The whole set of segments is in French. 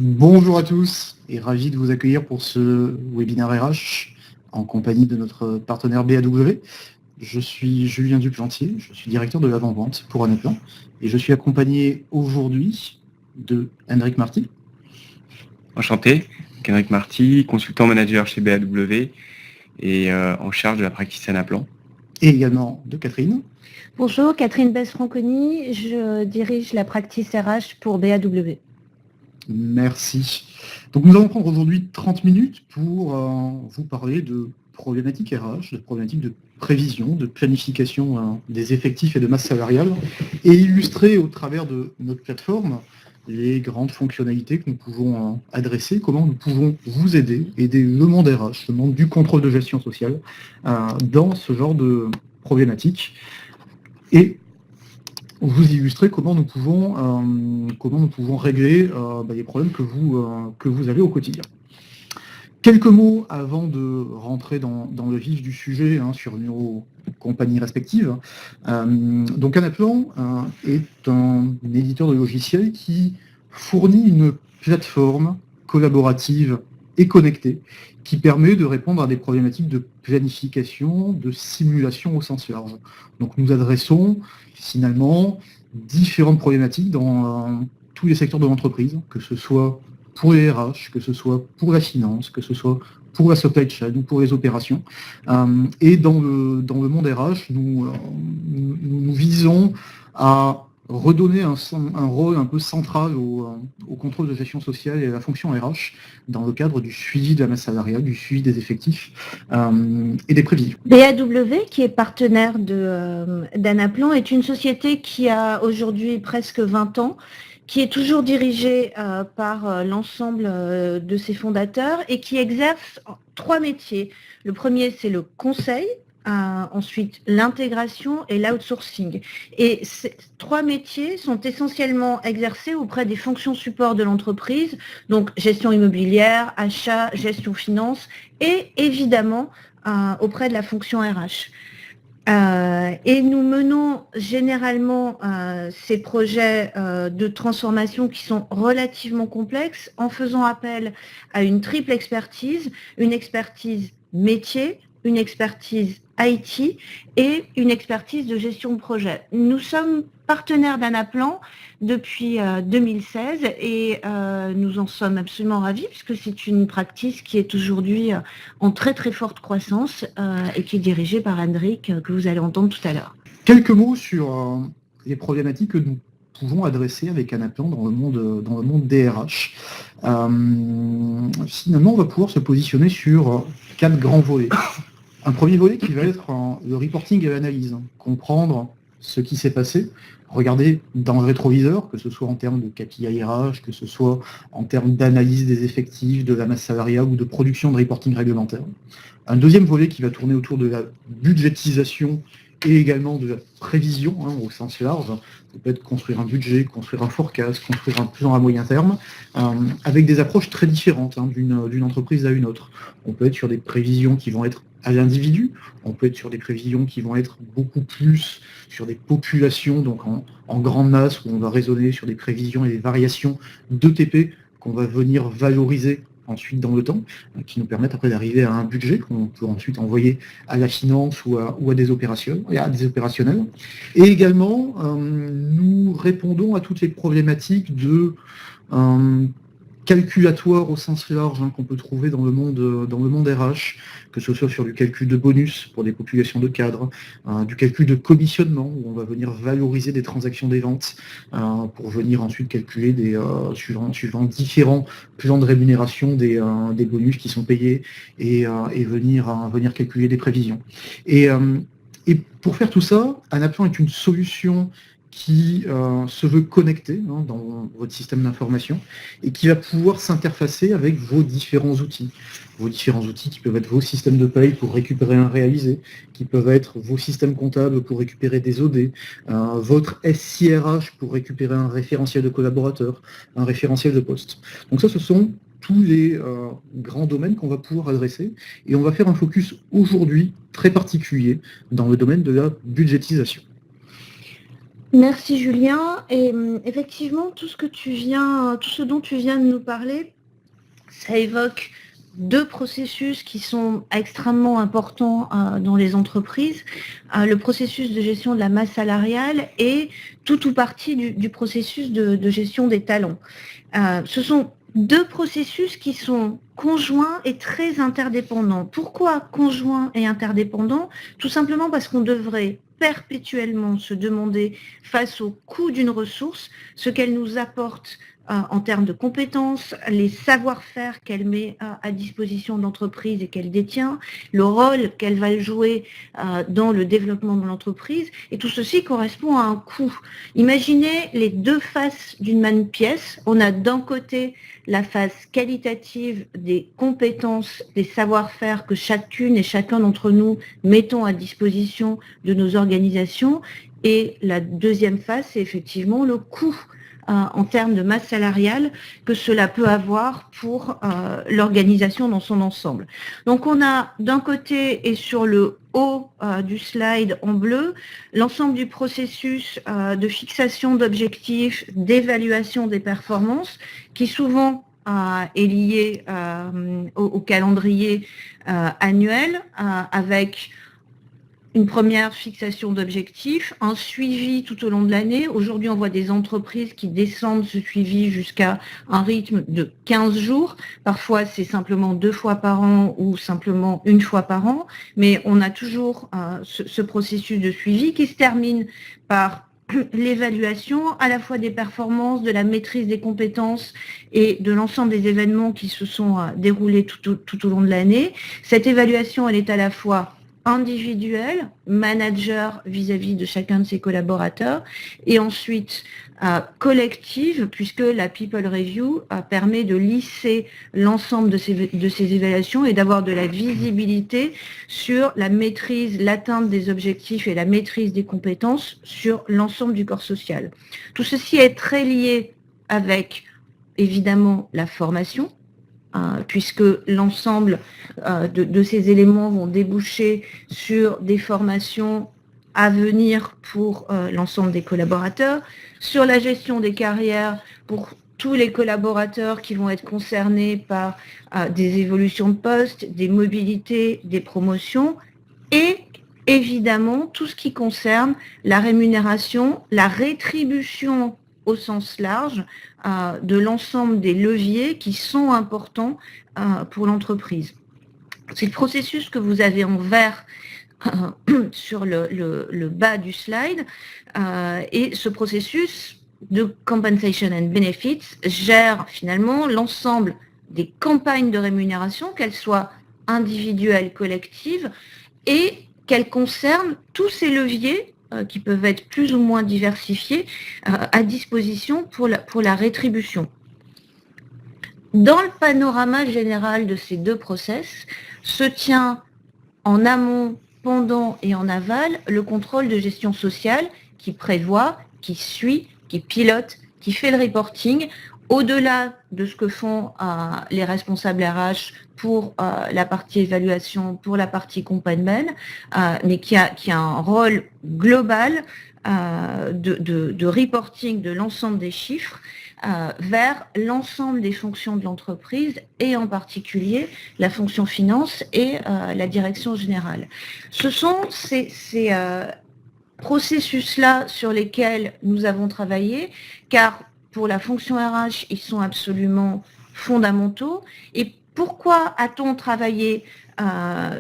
Bonjour à tous et ravi de vous accueillir pour ce webinaire RH en compagnie de notre partenaire BAW. Je suis Julien Duplantier, je suis directeur de l'avant-vente pour Anaplan et je suis accompagné aujourd'hui de Henrik Marty. Enchanté, Henrik Marty, consultant manager chez BAW et en charge de la practice Anaplan. Et également de Catherine. Bonjour, Catherine Besse-Franconi, je dirige la practice RH pour BAW. Merci. Donc nous allons prendre aujourd'hui 30 minutes pour vous parler de problématiques RH, de problématiques de prévision, de planification des effectifs et de masse salariale, et illustrer au travers de notre plateforme les grandes fonctionnalités que nous pouvons adresser, comment nous pouvons vous aider le monde RH, le monde du contrôle de gestion sociale, dans ce genre de problématiques. Et vous illustrer comment nous pouvons régler les problèmes que vous avez au quotidien. Quelques mots avant de rentrer dans le vif du sujet sur nos compagnies respectives. Donc Anaplan est un éditeur de logiciels qui fournit une plateforme collaborative et connectée qui permet de répondre à des problématiques de planification, de simulation au sens large. Donc nous adressons finalement différentes problématiques dans tous les secteurs de l'entreprise, que ce soit pour les RH, que ce soit pour la finance, que ce soit pour la supply chain ou pour les opérations. Et dans le monde RH, nous visons à redonner un rôle un peu central au contrôle de gestion sociale et à la fonction RH dans le cadre du suivi de la masse salariale, du suivi des effectifs et des prévisions. BAW, qui est partenaire d'Anaplan, est une société qui a aujourd'hui presque 20 ans, qui est toujours dirigée par l'ensemble de ses fondateurs et qui exerce 3 métiers. Le premier, c'est le conseil. Ensuite, l'intégration et l'outsourcing. Et ces 3 métiers sont essentiellement exercés auprès des fonctions support de l'entreprise, donc gestion immobilière, achat, gestion finance, et évidemment auprès de la fonction RH. Et nous menons généralement ces projets de transformation qui sont relativement complexes en faisant appel à une triple expertise, une expertise métier, une expertise IT et une expertise de gestion de projet. Nous sommes partenaires d'Anaplan depuis 2016 et nous en sommes absolument ravis puisque c'est une practice qui est aujourd'hui en très très forte croissance et qui est dirigée par Henrik que vous allez entendre tout à l'heure. Quelques mots sur les problématiques que nous pouvons adresser avec Anaplan dans le monde des RH. Finalement, on va pouvoir se positionner sur 4 grands volets. Un premier volet qui va être le reporting et l'analyse, comprendre ce qui s'est passé, regarder dans le rétroviseur, que ce soit en termes de KPI RH, que ce soit en termes d'analyse des effectifs, de la masse salariale ou de production de reporting réglementaire. Un deuxième volet qui va tourner autour de la budgétisation et également de la prévision au sens large. Ça peut être construire un budget, construire un forecast, construire un plan à moyen terme, avec des approches très différentes d'une entreprise à une autre. On peut être sur des prévisions qui vont être à l'individu, on peut être sur des prévisions qui vont être beaucoup plus sur des populations, donc en grande masse, où on va raisonner sur des prévisions et des variations d'ETP qu'on va venir valoriser ensuite dans le temps, qui nous permettent après d'arriver à un budget qu'on peut ensuite envoyer à la finance ou à des opérationnels. Et également, nous répondons à toutes les problématiques de calculatoire au sens large qu'on peut trouver dans le monde RH, que ce soit sur du calcul de bonus pour des populations de cadres, du calcul de commissionnement, où on va venir valoriser des transactions des ventes, pour venir ensuite calculer suivant différents plans de rémunération des bonus qui sont payés et venir calculer des prévisions. Et pour faire tout ça, Anaplan est une solution qui se veut connecter dans votre système d'information et qui va pouvoir s'interfacer avec vos différents outils. Vos différents outils qui peuvent être vos systèmes de paye pour récupérer un réalisé, qui peuvent être vos systèmes comptables pour récupérer des OD, votre SIRH pour récupérer un référentiel de collaborateurs, un référentiel de poste. Donc ça, ce sont tous les grands domaines qu'on va pouvoir adresser et on va faire un focus aujourd'hui très particulier dans le domaine de la budgétisation. Merci Julien. Et effectivement, tout ce dont tu viens de nous parler, ça évoque deux processus qui sont extrêmement importants dans les entreprises. Le processus de gestion de la masse salariale et tout ou partie du processus de gestion des talents. Ce sont deux processus qui sont conjoints et très interdépendants. Pourquoi conjoints et interdépendants? Tout simplement parce qu'on devrait perpétuellement se demander, face au coût d'une ressource, ce qu'elle nous apporte en termes de compétences, les savoir-faire qu'elle met à disposition de l'entreprise et qu'elle détient, le rôle qu'elle va jouer dans le développement de l'entreprise, et tout ceci correspond à un coût. Imaginez les deux faces d'une même pièce. On a d'un côté la face qualitative des compétences, des savoir-faire que chacune et chacun d'entre nous mettons à disposition de nos organisations, et la deuxième face, c'est effectivement le coût en termes de masse salariale que cela peut avoir pour l'organisation dans son ensemble. Donc on a d'un côté, et sur le haut du slide en bleu, l'ensemble du processus de fixation d'objectifs, d'évaluation des performances, qui souvent est lié au calendrier annuel, avec une première fixation d'objectifs, un suivi tout au long de l'année. Aujourd'hui, on voit des entreprises qui descendent ce suivi jusqu'à un rythme de 15 jours. Parfois, c'est simplement 2 fois par an ou simplement 1 fois par an. Mais on a toujours ce processus de suivi qui se termine par l'évaluation à la fois des performances, de la maîtrise des compétences et de l'ensemble des événements qui se sont déroulés tout au long de l'année. Cette évaluation, elle est à la fois individuel, manager vis-à-vis de chacun de ses collaborateurs, et ensuite collective, puisque la People Review permet de lisser l'ensemble de ces évaluations et d'avoir de la visibilité sur la maîtrise, l'atteinte des objectifs et la maîtrise des compétences sur l'ensemble du corps social. Tout ceci est très lié avec, évidemment, la formation, puisque l'ensemble de ces éléments vont déboucher sur des formations à venir pour l'ensemble des collaborateurs, sur la gestion des carrières pour tous les collaborateurs qui vont être concernés par des évolutions de poste, des mobilités, des promotions, et évidemment tout ce qui concerne la rémunération, la rétribution au sens large de l'ensemble des leviers qui sont importants pour l'entreprise. C'est le processus que vous avez en vert sur le bas du slide, et ce processus de Compensation and Benefits gère finalement l'ensemble des campagnes de rémunération, qu'elles soient individuelles, collectives, et qu'elles concernent tous ces leviers qui peuvent être plus ou moins diversifiés à disposition pour la rétribution. Dans le panorama général de ces deux process, se tient en amont, pendant et en aval le contrôle de gestion sociale qui prévoit, qui suit, qui pilote, qui fait le reporting, au-delà de ce que font les responsables RH pour la partie évaluation, pour la partie compagnement, mais qui a un rôle global de reporting de l'ensemble des chiffres vers l'ensemble des fonctions de l'entreprise, et en particulier la fonction finance et la direction générale. Ce sont ces processus-là sur lesquels nous avons travaillé, car pour la fonction RH, ils sont absolument fondamentaux. Et pourquoi a-t-on travaillé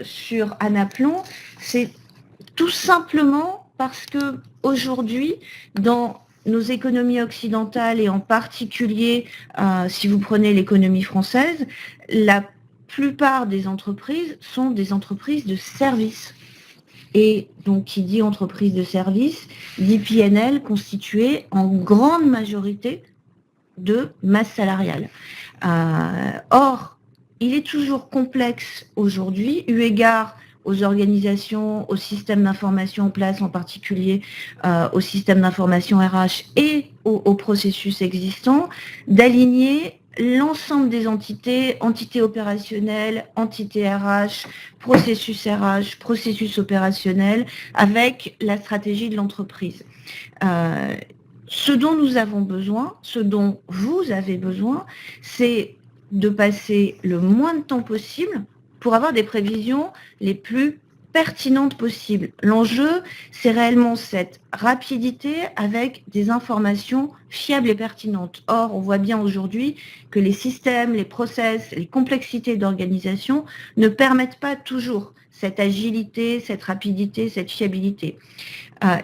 sur Anaplan? C'est tout simplement parce que aujourd'hui, dans nos économies occidentales, et en particulier si vous prenez l'économie française, la plupart des entreprises sont des entreprises de services. Et donc, qui dit entreprise de service, dit PNL constituée en grande majorité de masse salariale. Or, il est toujours complexe aujourd'hui, eu égard aux organisations, aux systèmes d'information en place, en particulier au système d'information RH et aux processus existants, d'aligner l'ensemble des entités opérationnelles, entités RH, processus opérationnel, avec la stratégie de l'entreprise. Ce dont nous avons besoin, ce dont vous avez besoin, c'est de passer le moins de temps possible pour avoir des prévisions les plus pertinentes possibles. L'enjeu, c'est réellement cette rapidité avec des informations fiables et pertinentes. Or, on voit bien aujourd'hui que les systèmes, les process, les complexités d'organisation ne permettent pas toujours cette agilité, cette rapidité, cette fiabilité.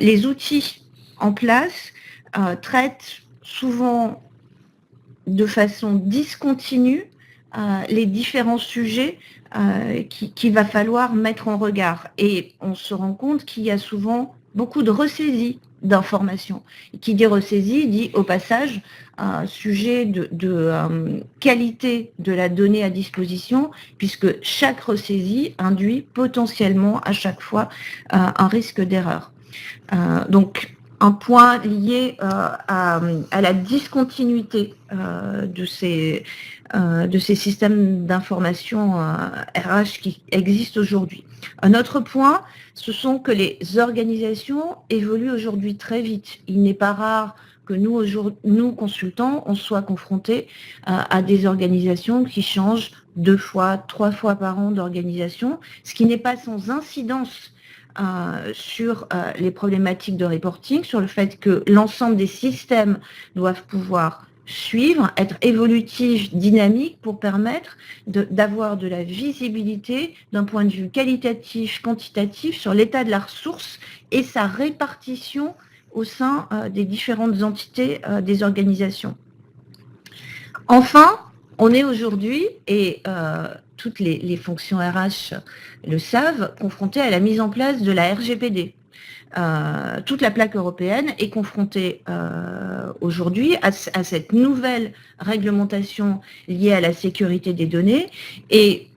Les outils en place traitent souvent de façon discontinue les différents sujets qu'il va falloir mettre en regard. Et on se rend compte qu'il y a souvent beaucoup de ressaisie d'informations. Qui dit ressaisie dit au passage sujet de qualité de la donnée à disposition, puisque chaque ressaisie induit potentiellement à chaque fois un risque d'erreur. Donc, un point lié à la discontinuité de ces systèmes d'information RH qui existent aujourd'hui. Un autre point, ce sont que les organisations évoluent aujourd'hui très vite. Il n'est pas rare que nous, consultants, on soit confrontés à des organisations qui changent 2 fois, 3 fois par an d'organisation, ce qui n'est pas sans incidence sur les problématiques de reporting, sur le fait que l'ensemble des systèmes doivent pouvoir suivre, être évolutifs, dynamiques, pour permettre d'avoir de la visibilité d'un point de vue qualitatif, quantitatif sur l'état de la ressource et sa répartition au sein des différentes entités des organisations. Enfin, on est aujourd'hui, et toutes les fonctions RH le savent, confrontées à la mise en place de la RGPD. Toute la plaque européenne est confrontée aujourd'hui à cette nouvelle réglementation liée à la sécurité des données, et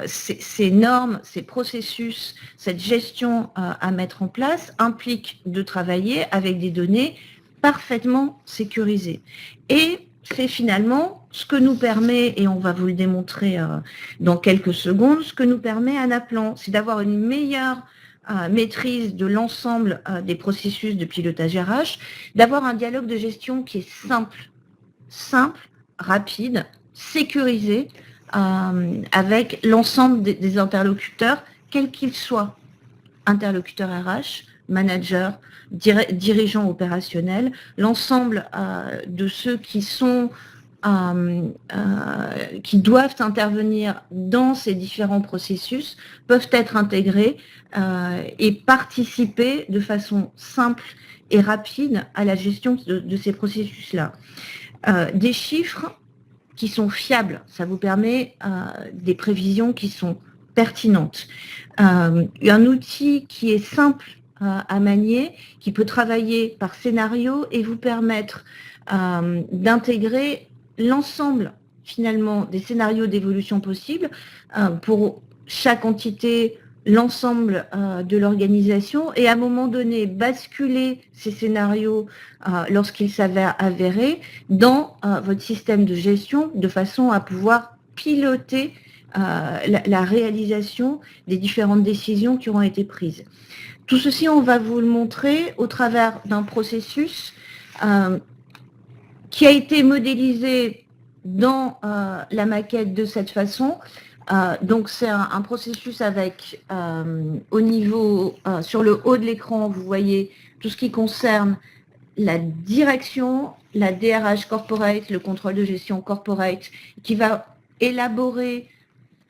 ces normes, ces processus, cette gestion à mettre en place implique de travailler avec des données parfaitement sécurisées. Et c'est finalement ce que nous permet, et on va vous le démontrer dans quelques secondes, ce que nous permet Anaplan, c'est d'avoir une meilleure maîtrise de l'ensemble des processus de pilotage RH, d'avoir un dialogue de gestion qui est simple, rapide, sécurisé, avec l'ensemble des interlocuteurs, quels qu'ils soient, interlocuteurs RH, managers, dirigeants opérationnels, l'ensemble de ceux qui sont qui doivent intervenir dans ces différents processus peuvent être intégrés et participer de façon simple et rapide à la gestion de ces processus-là. Des chiffres qui sont fiables, ça vous permet des prévisions qui sont pertinentes. Un outil qui est simple à manier, qui peut travailler par scénario et vous permettre d'intégrer l'ensemble finalement des scénarios d'évolution possibles pour chaque entité, l'ensemble de l'organisation, et à un moment donné basculer ces scénarios lorsqu'ils s'avèrent avérés dans votre système de gestion de façon à pouvoir piloter la réalisation des différentes décisions qui auront été prises. Tout ceci, on va vous le montrer au travers d'un processus qui a été modélisé dans la maquette de cette façon. Donc c'est un processus avec au niveau, sur le haut de l'écran, vous voyez tout ce qui concerne la direction, la DRH corporate, le contrôle de gestion corporate, qui va élaborer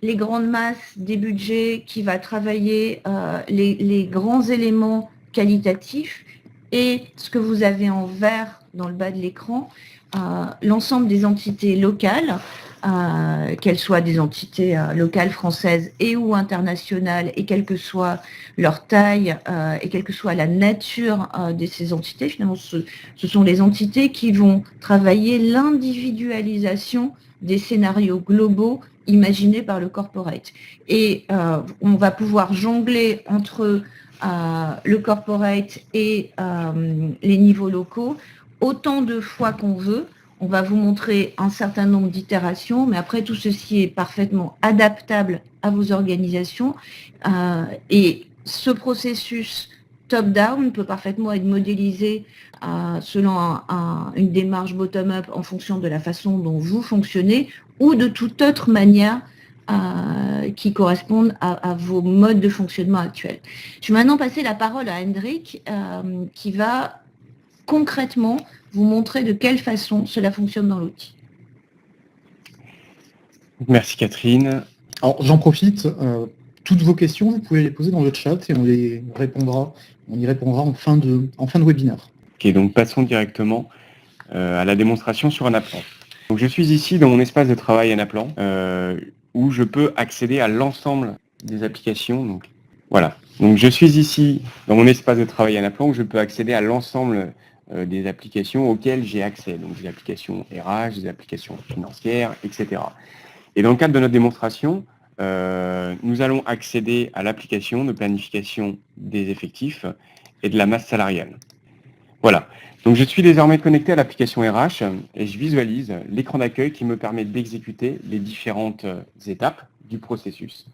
les grandes masses des budgets, qui va travailler les grands éléments qualitatifs, et ce que vous avez en vert dans le bas de l'écran, l'ensemble des entités locales, qu'elles soient des entités locales françaises et ou internationales, et quelle que soit leur taille et quelle que soit la nature de ces entités. Finalement, ce sont les entités qui vont travailler l'individualisation des scénarios globaux imaginés par le corporate. Et on va pouvoir jongler entre le corporate et les niveaux locaux autant de fois qu'on veut. On va vous montrer un certain nombre d'itérations, mais après tout ceci est parfaitement adaptable à vos organisations. Et ce processus top-down peut parfaitement être modélisé selon une démarche bottom-up en fonction de la façon dont vous fonctionnez ou de toute autre manière qui correspondent à vos modes de fonctionnement actuels. Je vais maintenant passer la parole à Hendrik qui va concrètement vous montrer de quelle façon cela fonctionne dans l'outil. Merci Catherine. Alors j'en profite, toutes vos questions, vous pouvez les poser dans le chat et on y répondra en fin de webinaire. Ok, donc passons directement à la démonstration sur Anaplan. Donc je suis ici dans mon espace de travail Anaplan, où je peux accéder à l'ensemble des applications. Donc voilà. Donc je suis ici dans mon espace de travail Anaplan où je peux accéder à l'ensemble des applications auxquelles j'ai accès. Donc des applications RH, des applications financières, etc. Et dans le cadre de notre démonstration, nous allons accéder à l'application de planification des effectifs et de la masse salariale. Voilà. Donc je suis désormais connecté à l'application RH et je visualise l'écran d'accueil qui me permet d'exécuter les différentes étapes du processus.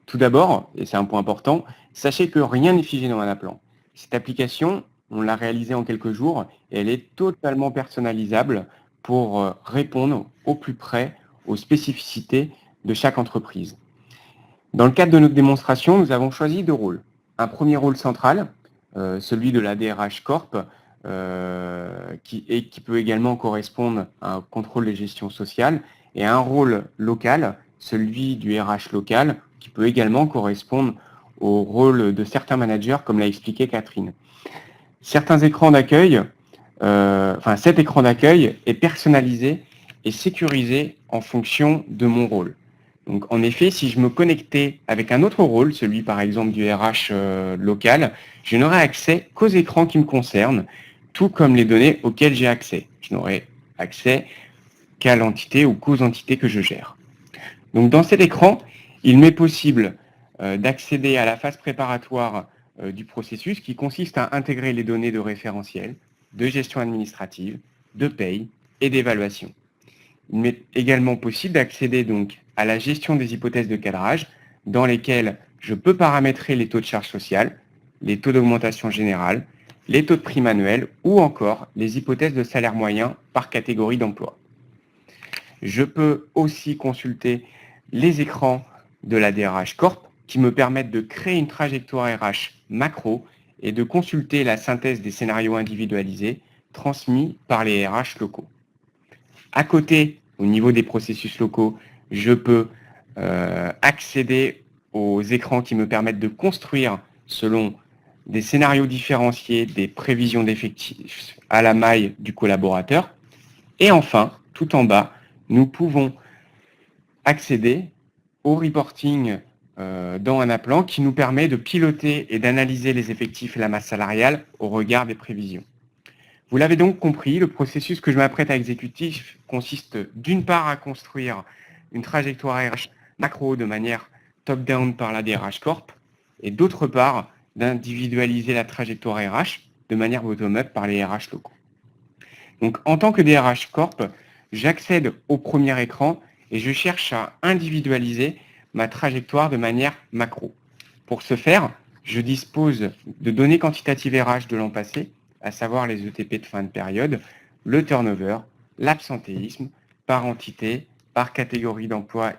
Tout d'abord, et c'est un point important, sachez que rien n'est figé dans Anaplan. Cette application, on l'a réalisée en quelques jours et elle est totalement personnalisable pour répondre au plus près aux spécificités de chaque entreprise. Dans le cadre de notre démonstration, nous avons choisi 2 rôles. Un premier rôle central, celui de la DRH Corp, qui peut également correspondre à un contrôle des gestions sociales, et un rôle local, celui du RH local, qui peut également correspondre au rôle de certains managers, comme l'a expliqué Catherine. Certains écrans d'accueil, cet écran d'accueil est personnalisé et sécurisé en fonction de mon rôle. Donc, en effet, si je me connectais avec un autre rôle, celui par exemple du RH local, je n'aurai accès qu'aux écrans qui me concernent, tout comme les données auxquelles j'ai accès. Je n'aurai accès qu'à l'entité ou qu'aux entités que je gère. Donc, dans cet écran, il m'est possible d'accéder à la phase préparatoire du processus qui consiste à intégrer les données de référentiel, de gestion administrative, de paye et d'évaluation. Il m'est également possible d'accéder donc à la gestion des hypothèses de cadrage dans lesquelles je peux paramétrer les taux de charge sociale, les taux d'augmentation générale, les taux de prime annuelle ou encore les hypothèses de salaire moyen par catégorie d'emploi. Je peux aussi consulter les écrans de la DRH Corp qui me permettent de créer une trajectoire RH macro et de consulter la synthèse des scénarios individualisés transmis par les RH locaux. À côté, au niveau des processus locaux, je peux accéder aux écrans qui me permettent de construire, selon des scénarios différenciés, des prévisions d'effectifs à la maille du collaborateur. Et enfin, tout en bas, nous pouvons accéder au reporting dans Anaplan qui nous permet de piloter et d'analyser les effectifs et la masse salariale au regard des prévisions. Vous l'avez donc compris, le processus que je m'apprête à exécuter consiste d'une part à construire une trajectoire RH macro de manière top-down par la DRH Corp et d'autre part d'individualiser la trajectoire RH de manière bottom-up par les RH locaux. Donc en tant que DRH Corp, j'accède au premier écran et je cherche à individualiser ma trajectoire de manière macro. Pour ce faire, je dispose de données quantitatives RH de l'an passé, à savoir les ETP de fin de période, le turnover, l'absentéisme, par entité, par catégorie d'emploi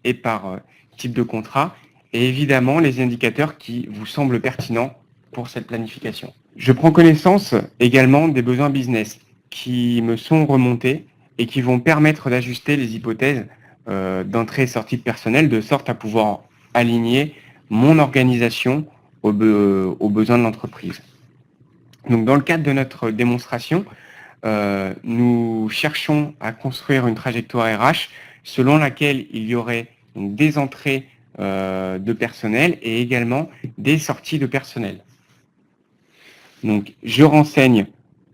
et par type de contrat, et évidemment les indicateurs qui vous semblent pertinents pour cette planification. Je prends connaissance également des besoins business qui me sont remontés et qui vont permettre d'ajuster les hypothèses d'entrée et sortie de personnel de sorte à pouvoir aligner mon organisation aux besoins de l'entreprise. Donc, dans le cadre de notre démonstration, nous cherchons à construire une trajectoire RH selon laquelle il y aurait donc, des entrées de personnel et également des sorties de personnel. Donc, je renseigne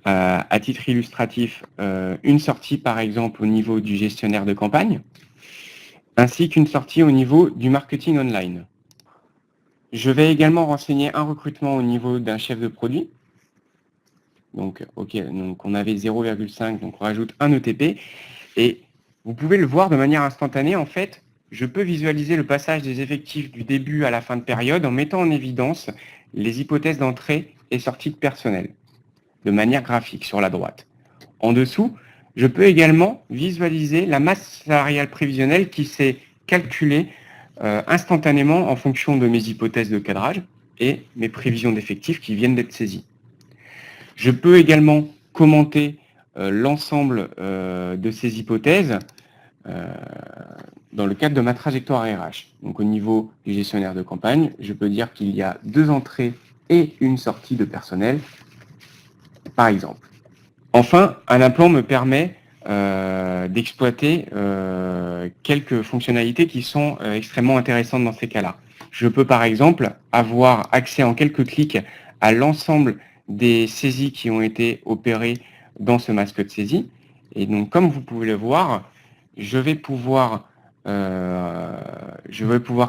à titre illustratif une sortie, par exemple, au niveau du gestionnaire de campagne, ainsi qu'une sortie au niveau du marketing online. Je vais également renseigner un recrutement au niveau d'un chef de produit. Donc, donc on avait 0,5, donc on rajoute un ETP. Et vous pouvez le voir de manière instantanée, en fait, je peux visualiser le passage des effectifs du début à la fin de période en mettant en évidence les hypothèses d'entrée et sortie de personnel, de manière graphique sur la droite. En dessous, je peux également visualiser la masse salariale prévisionnelle qui s'est calculée instantanément en fonction de mes hypothèses de cadrage et mes prévisions d'effectifs qui viennent d'être saisies. Je peux également commenter l'ensemble de ces hypothèses dans le cadre de ma trajectoire RH. Donc au niveau du gestionnaire de campagne, je peux dire qu'il y a 2 entrées et une sortie de personnel, par exemple. Enfin, Anaplan me permet d'exploiter quelques fonctionnalités qui sont extrêmement intéressantes dans ces cas-là. Je peux par exemple avoir accès en quelques clics à l'ensemble des saisies qui ont été opérées dans ce masque de saisie. Et donc, comme vous pouvez le voir, je vais pouvoir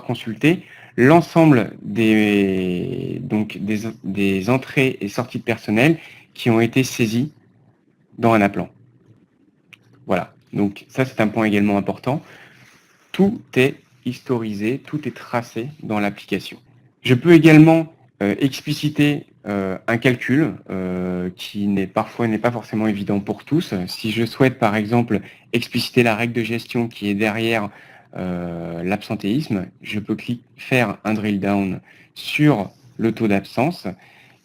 consulter l'ensemble des entrées et sorties de personnel qui ont été saisies dans Anaplan. Voilà, donc ça c'est un point également important. Tout est historisé, tout est tracé dans l'application. Je peux également expliciter un calcul qui n'est pas forcément évident pour tous. Si je souhaite par exemple expliciter la règle de gestion qui est derrière l'absentéisme, je peux faire un drill down sur le taux d'absence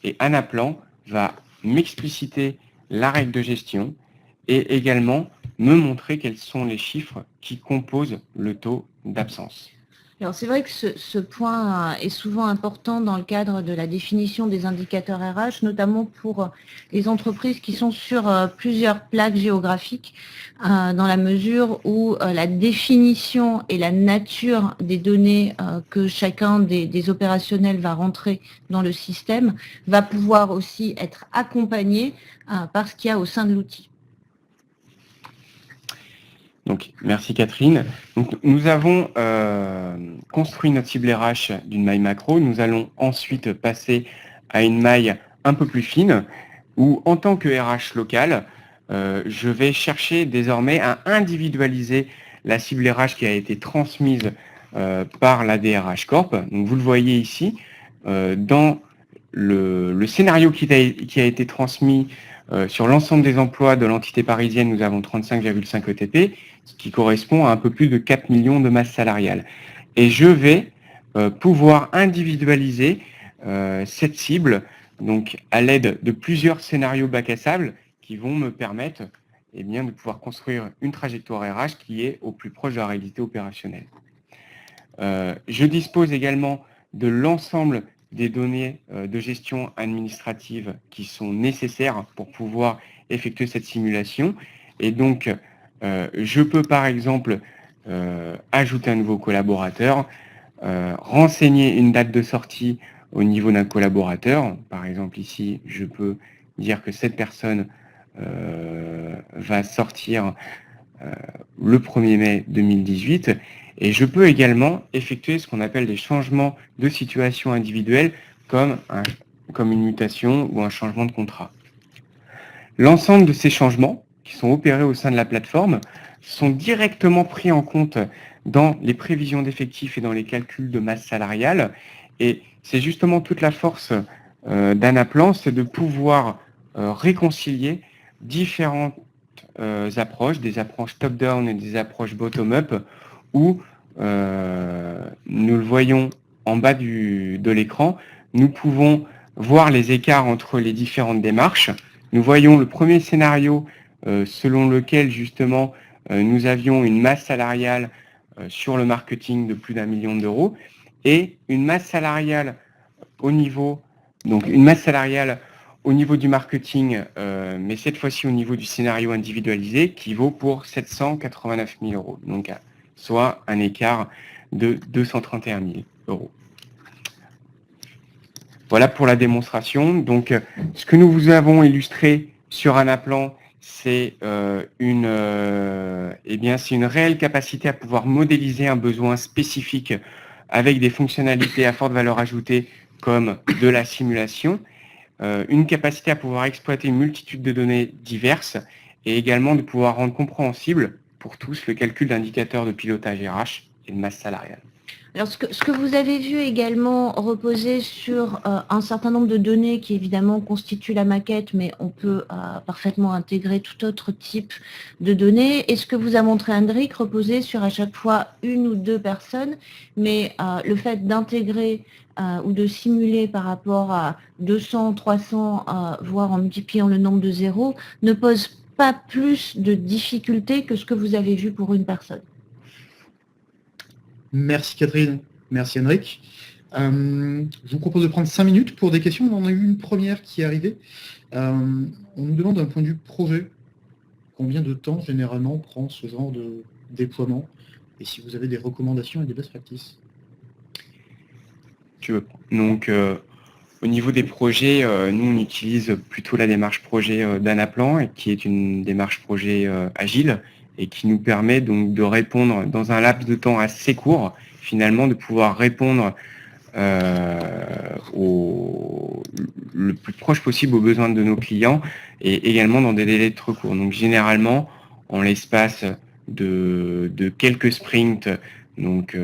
et Anaplan va m'expliciter la règle de gestion et également me montrer quels sont les chiffres qui composent le taux d'absence. Alors c'est vrai que ce point est souvent important dans le cadre de la définition des indicateurs RH, notamment pour les entreprises qui sont sur plusieurs plaques géographiques, dans la mesure où la définition et la nature des données que chacun des opérationnels va rentrer dans le système va pouvoir aussi être accompagné par ce qu'il y a au sein de l'outil. Donc, merci Catherine. Donc, nous avons construit notre cible RH d'une maille macro. Nous allons ensuite passer à une maille un peu plus fine où, en tant que RH local, je vais chercher désormais à individualiser la cible RH qui a été transmise par la DRH Corp. Donc, vous le voyez ici, dans le scénario qui a été transmis sur l'ensemble des emplois de l'entité parisienne, nous avons 35,5 ETP, ce qui correspond à un peu plus de 4 millions de masse salariale. Et je vais pouvoir individualiser cette cible donc, à l'aide de plusieurs scénarios bac à sable qui vont me permettre de pouvoir construire une trajectoire RH qui est au plus proche de la réalité opérationnelle. Je dispose également de l'ensemble des données de gestion administrative qui sont nécessaires pour pouvoir effectuer cette simulation. Et donc, je peux par exemple ajouter un nouveau collaborateur, renseigner une date de sortie au niveau d'un collaborateur. Par exemple, ici, je peux dire que cette personne va sortir le 1er mai 2018. Et je peux également effectuer ce qu'on appelle des changements de situation individuelle comme une mutation ou un changement de contrat. L'ensemble de ces changements qui sont opérés au sein de la plateforme sont directement pris en compte dans les prévisions d'effectifs et dans les calculs de masse salariale. Et c'est justement toute la force d'Anaplan, c'est de pouvoir réconcilier différentes approches, des approches top-down et des approches bottom-up, où nous le voyons en bas de l'écran, nous pouvons voir les écarts entre les différentes démarches. Nous voyons le premier scénario selon lequel justement nous avions une masse salariale sur le marketing de plus d'1 million d'euros et une masse salariale au niveau du marketing, mais cette fois-ci au niveau du scénario individualisé qui vaut pour 789 000 euros. Donc, soit un écart de 231 000 euros. Voilà pour la démonstration. Donc, ce que nous vous avons illustré sur Anaplan, c'est une réelle capacité à pouvoir modéliser un besoin spécifique avec des fonctionnalités à forte valeur ajoutée comme de la simulation, une capacité à pouvoir exploiter une multitude de données diverses et également de pouvoir rendre compréhensible pour tous le calcul d'indicateurs de pilotage RH et de masse salariale. Alors, ce que vous avez vu également reposer sur un certain nombre de données qui évidemment constituent la maquette, mais on peut parfaitement intégrer tout autre type de données. Et ce que vous a montré Hendrik reposait sur à chaque fois une ou deux personnes, mais le fait d'intégrer ou de simuler par rapport à 200, 300, voire en multipliant le nombre de zéros, ne pose pas plus de difficultés que ce que vous avez vu pour une personne. Merci Catherine, merci Henrik. Je vous propose de prendre 5 minutes pour des questions. On en a eu une première qui est arrivée. On nous demande d'un point de vue projet, combien de temps généralement prend ce genre de déploiement et si vous avez des recommandations et des best practices. Donc, au niveau des projets, nous on utilise plutôt la démarche projet d'Anaplan, qui est une démarche projet agile, et qui nous permet donc de répondre dans un laps de temps assez court, finalement, de pouvoir répondre le plus proche possible aux besoins de nos clients et également dans des délais très courts. Donc généralement, en l'espace de quelques sprints, donc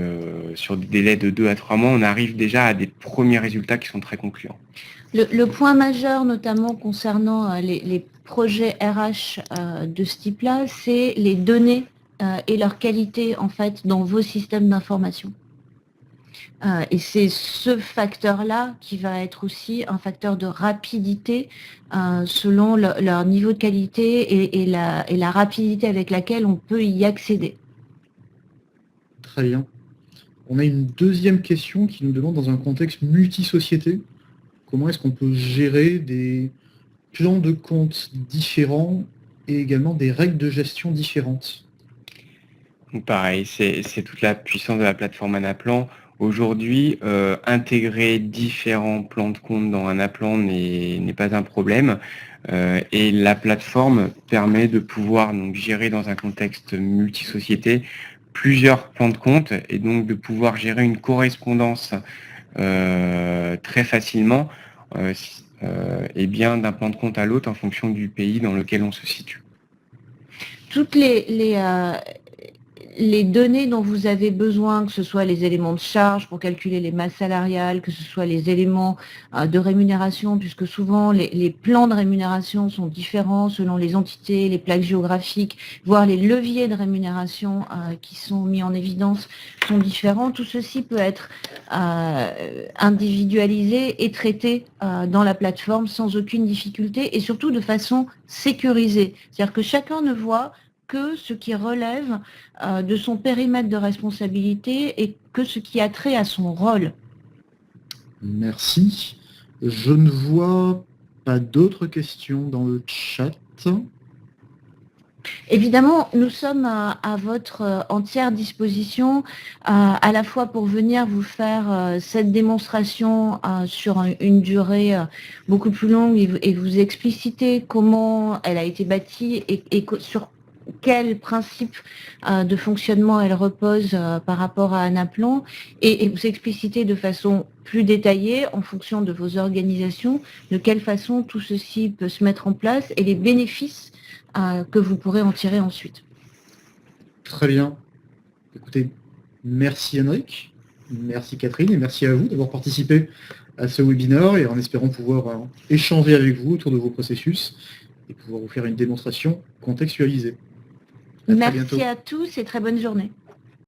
sur des délais de 2 à 3 mois, on arrive déjà à des premiers résultats qui sont très concluants. Le point majeur, notamment concernant les projets RH de ce type-là, c'est les données et leur qualité en fait dans vos systèmes d'information. Et c'est ce facteur-là qui va être aussi un facteur de rapidité selon leur niveau de qualité et la rapidité avec laquelle on peut y accéder. Très bien. On a une deuxième question qui nous demande dans un contexte multi-société, comment est-ce qu'on peut gérer des plans de compte différents et également des règles de gestion différentes? Donc pareil, c'est toute la puissance de la plateforme Anaplan. Aujourd'hui, intégrer différents plans de compte dans Anaplan n'est pas un problème. Et la plateforme permet de pouvoir donc gérer dans un contexte multi-société plusieurs plans de compte et donc de pouvoir gérer une correspondance très facilement et bien d'un plan de compte à l'autre en fonction du pays dans lequel on se situe. Toutes les données dont vous avez besoin, que ce soit les éléments de charge pour calculer les masses salariales, que ce soit les éléments de rémunération, puisque souvent les plans de rémunération sont différents selon les entités, les plaques géographiques, voire les leviers de rémunération qui sont mis en évidence sont différents. Tout ceci peut être individualisé et traité dans la plateforme sans aucune difficulté et surtout de façon sécurisée. C'est-à-dire que chacun ne voit que ce qui relève de son périmètre de responsabilité et que ce qui a trait à son rôle. Merci. Je ne vois pas d'autres questions dans le chat. Évidemment, nous sommes à votre entière disposition, à la fois pour venir vous faire cette démonstration sur une durée beaucoup plus longue et vous expliciter comment elle a été bâtie et sur quel principe de fonctionnement elle repose par rapport à Anaplan et vous expliciter de façon plus détaillée en fonction de vos organisations de quelle façon tout ceci peut se mettre en place et les bénéfices que vous pourrez en tirer ensuite. Très bien. Écoutez, merci Henrik, merci Catherine et merci à vous d'avoir participé à ce webinaire et en espérant pouvoir échanger avec vous autour de vos processus et pouvoir vous faire une démonstration contextualisée. Merci à tous et très bonne journée.